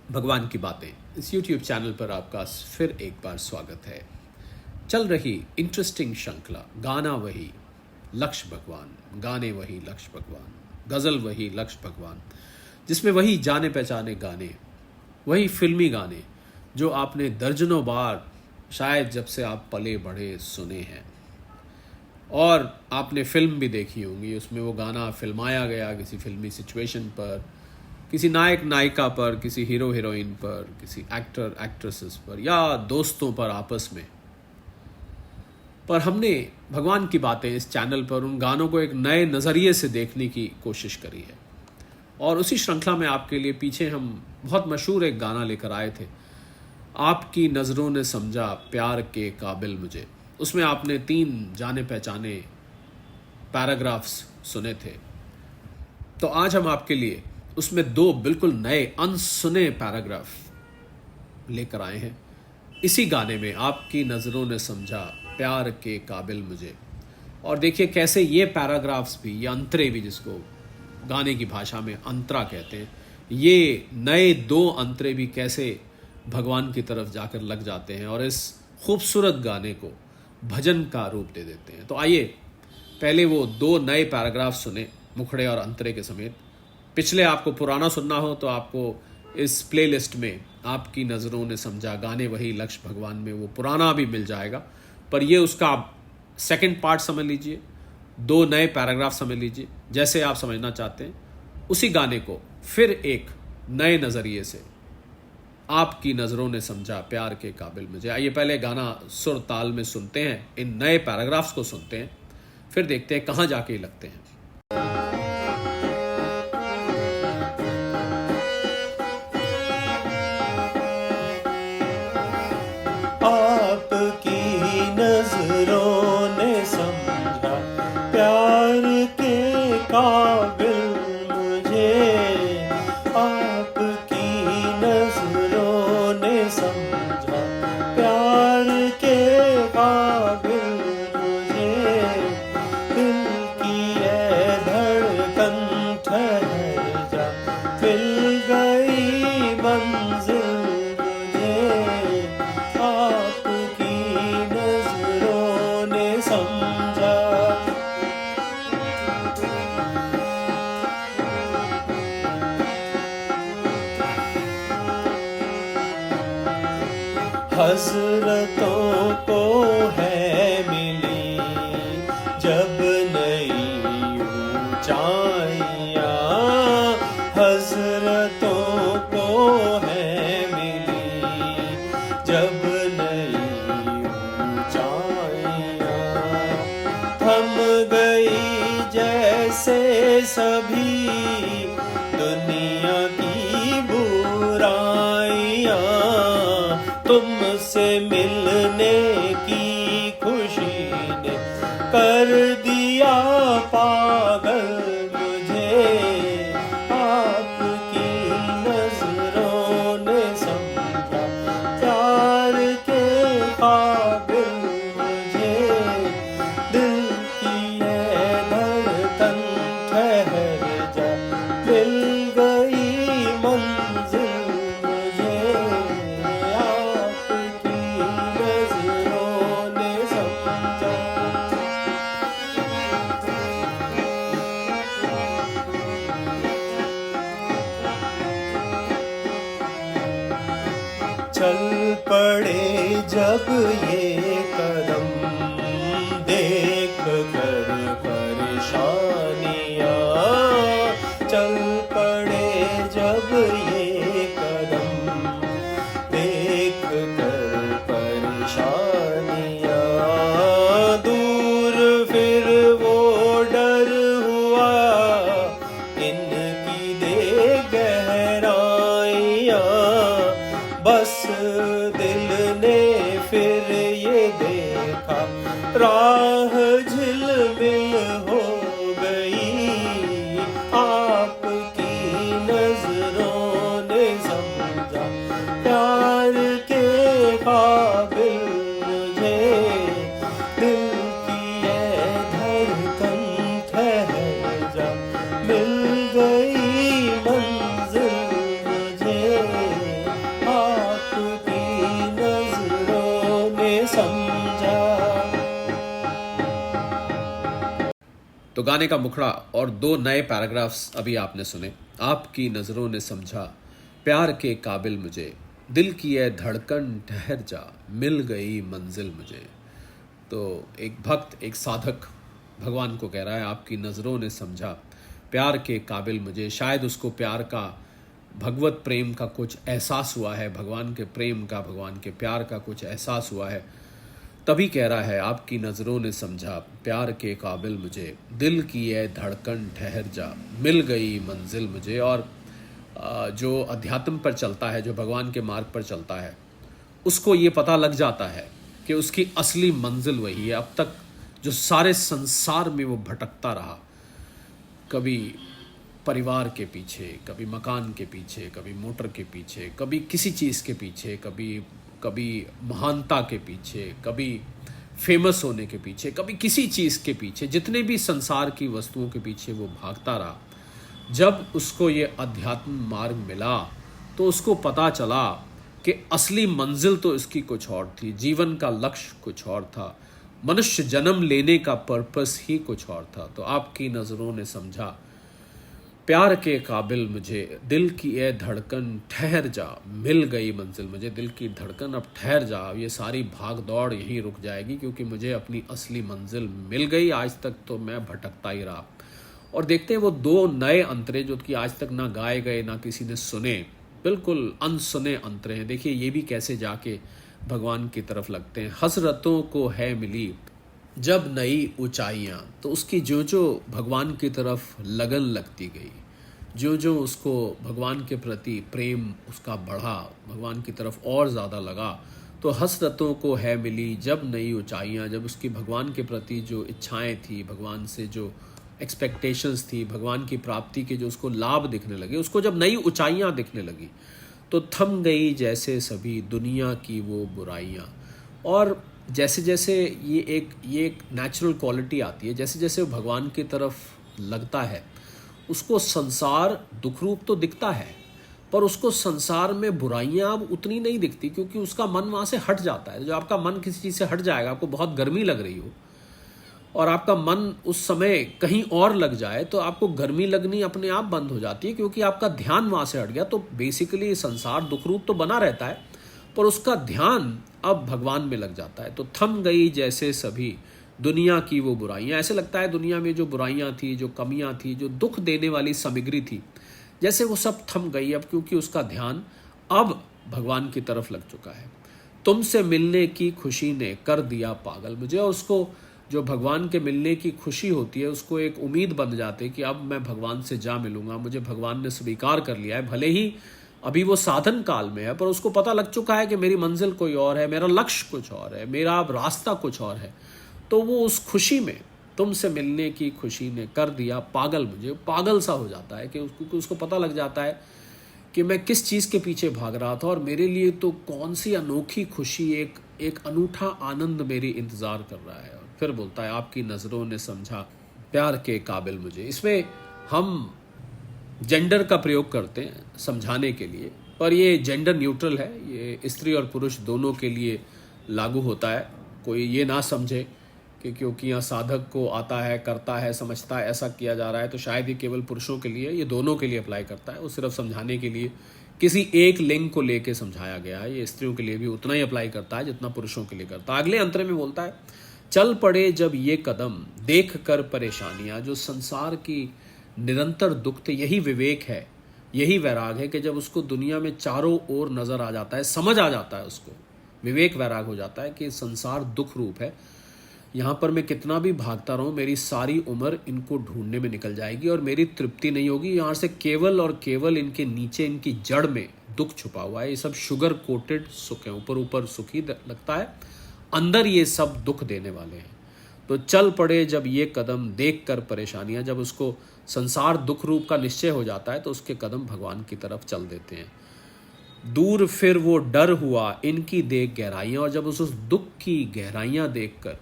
भगवान की बातें इस YouTube चैनल पर आपका फिर एक बार स्वागत है। चल रही इंटरेस्टिंग श्रृंखला गाना वही लक्ष्य भगवान, गाने वही लक्ष्य भगवान, गज़ल वही लक्ष्य भगवान, जिसमें वही जाने पहचाने गाने, वही फिल्मी गाने जो आपने दर्जनों बार शायद जब से आप पले बढ़े सुने हैं। और आपने फिल्म भी देखी होंगी, उसमें वो गाना फिल्माया गया किसी फिल्मी सिचुएशन पर, किसी नायक नायिका पर, किसी हीरो हीरोइन पर, किसी एक्टर एक्ट्रेसेस पर या दोस्तों पर आपस में। पर हमने भगवान की बातें इस चैनल पर उन गानों को एक नए नज़रिए से देखने की कोशिश करी है। और उसी श्रृंखला में आपके लिए पीछे हम बहुत मशहूर एक गाना लेकर आए थे, आपकी नज़रों ने समझा प्यार के काबिल मुझे। उसमें आपने 3 जाने पहचाने पैराग्राफ्स सुने थे। तो आज हम आपके लिए उसमें 2 बिल्कुल नए अनसुने पैराग्राफ लेकर आए हैं इसी गाने में, आपकी नज़रों ने समझा प्यार के काबिल मुझे। और देखिए कैसे ये पैराग्राफ्स भी, ये अंतरे भी, जिसको गाने की भाषा में अंतरा कहते हैं, ये नए 2 अंतरे भी कैसे भगवान की तरफ जाकर लग जाते हैं और इस खूबसूरत गाने को भजन का रूप दे देते हैं। तो आइए पहले वो 2 नए पैराग्राफ सुने, मुखड़े और अंतरे के समेत। पिछले आपको पुराना सुनना हो तो आपको इस प्लेलिस्ट में आपकी नज़रों ने समझा गाने वही लक्ष्य भगवान में वो पुराना भी मिल जाएगा, पर ये उसका आप सेकंड पार्ट समझ लीजिए, 2 नए पैराग्राफ समझ लीजिए, जैसे आप समझना चाहते हैं उसी गाने को फिर एक नए नज़रिए से, आपकी नज़रों ने समझा प्यार के काबिल मुझे। आइए पहले गाना सुर ताल में सुनते हैं, इन नए पैराग्राफ्स को सुनते हैं, फिर देखते हैं कहाँ जाके लगते हैं। आपकी नजरों ने समझा प्यार के काबिल मुझे, आपकी नजरों ने समझा प्यार के काबिल मुझे, दिल की ये धड़कन ठहर जा, मिल गई मंजिल समझा। हज़रतों को है मिली जब नई ऊंचाइयाँ, हज़रतों को है मिली जब नई थम गई जैसे सभी दुनिया की बुराइयाँ, तुमसे मिलने की खुशी ने कर दिया पागल मुझे, आपकी नजरों ने समझा प्यार के काबिल मुझे, दिल की ये धड़कन ठहर जा, मिल गई मंजिल मुझे, आपकी नजरों ने समझा। चल पड़े जब ये कदम देख कर परेशानियाँ, चल पड़े जब ये कदम देख कर परेशानियाँ, दूर फिर वो डर हुआ इनकी दे गहराइयाँ, बस दिल ने फिर ये देखा तो गाने का मुखड़ा और 2 नए पैराग्राफ्स अभी आपने सुने। आपकी नज़रों ने समझा प्यार के काबिल मुझे, दिल की है धड़कन ठहर जा, मिल गई मंजिल मुझे। तो एक भक्त, एक साधक भगवान को कह रहा है आपकी नज़रों ने समझा प्यार के काबिल मुझे। शायद उसको प्यार का, भगवत प्रेम का कुछ एहसास हुआ है, भगवान के प्रेम का, भगवान के प्यार का कुछ एहसास हुआ है, तभी कह रहा है आपकी नज़रों ने समझा प्यार के काबिल मुझे, दिल की है धड़कन ठहर जा, मिल गई मंजिल मुझे। और जो अध्यात्म पर चलता है, जो भगवान के मार्ग पर चलता है, उसको ये पता लग जाता है कि उसकी असली मंजिल वही है। अब तक जो सारे संसार में वो भटकता रहा, कभी परिवार के पीछे, कभी मकान के पीछे, कभी मोटर के पीछे, कभी किसी चीज़ के पीछे, कभी महानता के पीछे, कभी फेमस होने के पीछे, कभी किसी चीज़ के पीछे, जितने भी संसार की वस्तुओं के पीछे वो भागता रहा। जब उसको ये अध्यात्म मार्ग मिला तो उसको पता चला कि असली मंजिल तो इसकी कुछ और थी, जीवन का लक्ष्य कुछ और था, मनुष्य जन्म लेने का पर्पस ही कुछ और था। तो आपकी नज़रों ने समझा प्यार के काबिल मुझे, दिल की ए धड़कन ठहर जा, मिल गई मंजिल मुझे। दिल की धड़कन अब ठहर जा, ये सारी भाग दौड़ यहीं रुक जाएगी, क्योंकि मुझे अपनी असली मंजिल मिल गई। आज तक तो मैं भटकता ही रहा। और देखते हैं वो 2 नए अंतरे जो कि आज तक ना गाए गए, ना किसी ने सुने, बिल्कुल अनसुने अंतरे हैं। देखिए ये भी कैसे जाके भगवान की तरफ लगते हैं। हसरतों को है मिली जब नई ऊंचाइयाँ, तो उसकी जो जो भगवान की तरफ लगन लगती गई, जो जो उसको भगवान के प्रति प्रेम उसका बढ़ा, भगवान की तरफ और ज़्यादा लगा, तो हसरतों को है मिली जब नई ऊंचाइयाँ। जब उसकी भगवान के प्रति जो इच्छाएं थी, भगवान से जो एक्सपेक्टेशंस थी, भगवान की प्राप्ति के जो उसको लाभ दिखने लगे, उसको जब नई ऊंचाइयाँ दिखने लगी तो थम गई जैसे सभी दुनिया की वो बुराइयाँ। और जैसे जैसे ये एक नेचुरल क्वालिटी आती है, जैसे जैसे वो भगवान की तरफ लगता है, उसको संसार दुख रूप तो दिखता है, पर उसको संसार में बुराइयाँ अब उतनी नहीं दिखती, क्योंकि उसका मन वहाँ से हट जाता है। जो आपका मन किसी चीज़ से हट जाएगा, आपको बहुत गर्मी लग रही हो और आपका मन उस समय कहीं और लग जाए, तो आपको गर्मी लगनी अपने आप बंद हो जाती है, क्योंकि आपका ध्यान वहाँ से हट गया। तो बेसिकली संसार दुख रूप तो बना रहता है, पर उसका ध्यान अब भगवान में लग जाता है। तो थम गई जैसे सभी दुनिया की वो बुराइयाँ। ऐसे लगता है दुनिया में जो बुराइयाँ थी, जो कमियाँ थी, जो दुख देने वाली सामग्री थी, जैसे वो सब थम गई अब, क्योंकि उसका ध्यान अब भगवान की तरफ लग चुका है। तुमसे मिलने की खुशी ने कर दिया पागल मुझे। और उसको जो भगवान के मिलने की खुशी होती है, उसको एक उम्मीद बन जाती है कि अब मैं भगवान से जा मिलूंगा, मुझे भगवान ने स्वीकार कर लिया है। भले ही अभी वो साधन काल में है, पर उसको पता लग चुका है कि मेरी मंजिल कोई और है, मेरा लक्ष्य कुछ और है, मेरा अब रास्ता कुछ और है। तो वो उस खुशी में, तुमसे मिलने की खुशी ने कर दिया पागल मुझे, पागल सा हो जाता है कि उसको पता लग जाता है कि मैं किस चीज़ के पीछे भाग रहा था और मेरे लिए तो कौन सी अनोखी खुशी, एक अनूठा आनंद मेरी इंतज़ार कर रहा है। फिर बोलता है आपकी नज़रों ने समझा प्यार के काबिल मुझे। इसमें हम जेंडर का प्रयोग करते हैं समझाने के लिए, पर ये जेंडर न्यूट्रल है, ये स्त्री और पुरुष दोनों के लिए लागू होता है। कोई ये ना समझे कि क्योंकि यहाँ साधक को आता है, करता है, समझता है, ऐसा किया जा रहा है तो शायद ये केवल पुरुषों के लिए, ये दोनों के लिए अप्लाई करता है। वो सिर्फ समझाने के लिए किसी एक लिंग को लेके समझाया गया है। ये स्त्रियों के लिए भी उतना ही अप्लाई करता है जितना पुरुषों के लिए करता है। अगले अंतर में बोलता है चल पड़े जब ये कदम देख कर परेशानियाँ। जो संसार की निरंतर दुख थे, यही विवेक है, यही वैराग है कि जब उसको दुनिया में चारों ओर नज़र आ जाता है, समझ आ जाता है, उसको विवेक वैराग हो जाता है कि संसार दुख रूप है, यहाँ पर मैं कितना भी भागता रहूँ, मेरी सारी उम्र इनको ढूंढने में निकल जाएगी और मेरी तृप्ति नहीं होगी। यहाँ से केवल और केवल इनके नीचे, इनकी जड़ में दुख छुपा हुआ है। ये सब शुगर कोटेड सुख है, ऊपर ऊपर सुखी लगता है, अंदर ये सब दुख देने वाले हैं। तो चल पड़े जब ये कदम देख कर परेशानियाँ। जब उसको संसार दुख रूप का निश्चय हो जाता है तो उसके कदम भगवान की तरफ चल देते हैं। दूर फिर वो डर हुआ इनकी देख गहराइयाँ। और जब उस दुख की गहराइयाँ देख कर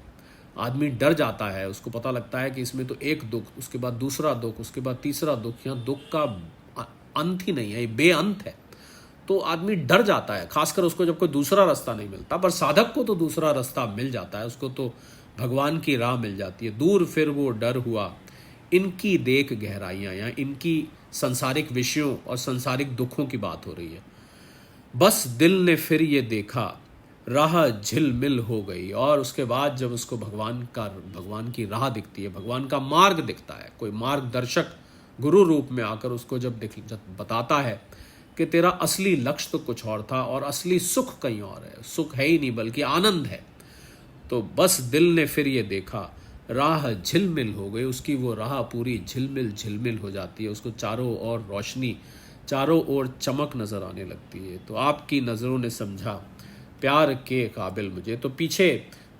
आदमी डर जाता है, उसको पता लगता है कि इसमें तो एक दुख, उसके बाद दूसरा दुख, उसके बाद तीसरा दुख, यहाँ दुख का अंत ही नहीं है, ये बेअंत है, तो आदमी डर जाता है। खासकर उसको जब कोई दूसरा रास्ता नहीं मिलता, पर साधक को तो दूसरा रास्ता मिल जाता है, उसको तो भगवान की राह मिल जाती है। दूर फिर वो डर हुआ इनकी देख गहराइयाँ या इनकी संसारिक विषयों और संसारिक दुखों की बात हो रही है। बस दिल ने फिर ये देखा, राह झिलमिल हो गई। और उसके बाद जब उसको भगवान की राह दिखती है, भगवान का मार्ग दिखता है, कोई मार्गदर्शक गुरु रूप में आकर उसको जब बताता है कि तेरा असली लक्ष्य तो कुछ और था और असली सुख कहीं और है, सुख है ही नहीं बल्कि आनंद है, तो बस दिल ने फिर ये देखा, राह झिलमिल हो गई। उसकी वो राह पूरी झिलमिल झिलमिल हो जाती है, उसको चारों ओर रोशनी, चारों ओर चमक नज़र आने लगती है। तो आपकी नज़रों ने समझा प्यार के काबिल मुझे। तो पीछे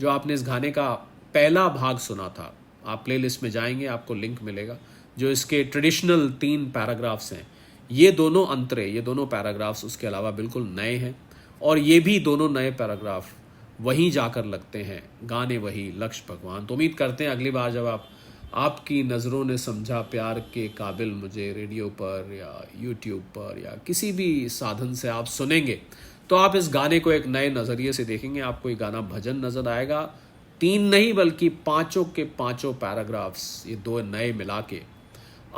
जो आपने इस गाने का पहला भाग सुना था, आप प्लेलिस्ट में जाएंगे, आपको लिंक मिलेगा, जो इसके ट्रेडिशनल 3 पैराग्राफ्स हैं, ये दोनों अंतरे, ये दोनों पैराग्राफ्स उसके अलावा बिल्कुल नए हैं। और ये भी दोनों नए पैराग्राफ वहीं जाकर लगते हैं, गाने वही लक्ष्य भगवान। तो उम्मीद करते हैं अगली बार जब आपकी नज़रों ने समझा प्यार के काबिल मुझे रेडियो पर या यूट्यूब पर या किसी भी साधन से आप सुनेंगे, तो आप इस गाने को एक नए नज़रिए से देखेंगे। आपको ये गाना भजन नज़र आएगा, 3 नहीं बल्कि 5 के 5 पैराग्राफ्स, ये 2 नए मिला के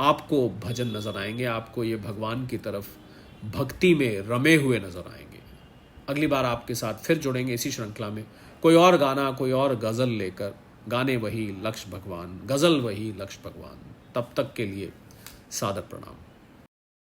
आपको भजन नज़र आएंगे। आपको ये भगवान की तरफ भक्ति में रमे हुए नज़र आएंगे। अगली बार आपके साथ फिर जुड़ेंगे इसी श्रृंखला में, कोई और गाना, कोई और गज़ल लेकर। गाने वही लक्ष्य भगवान, गज़ल वही लक्ष्य भगवान। तब तक के लिए सादर प्रणाम।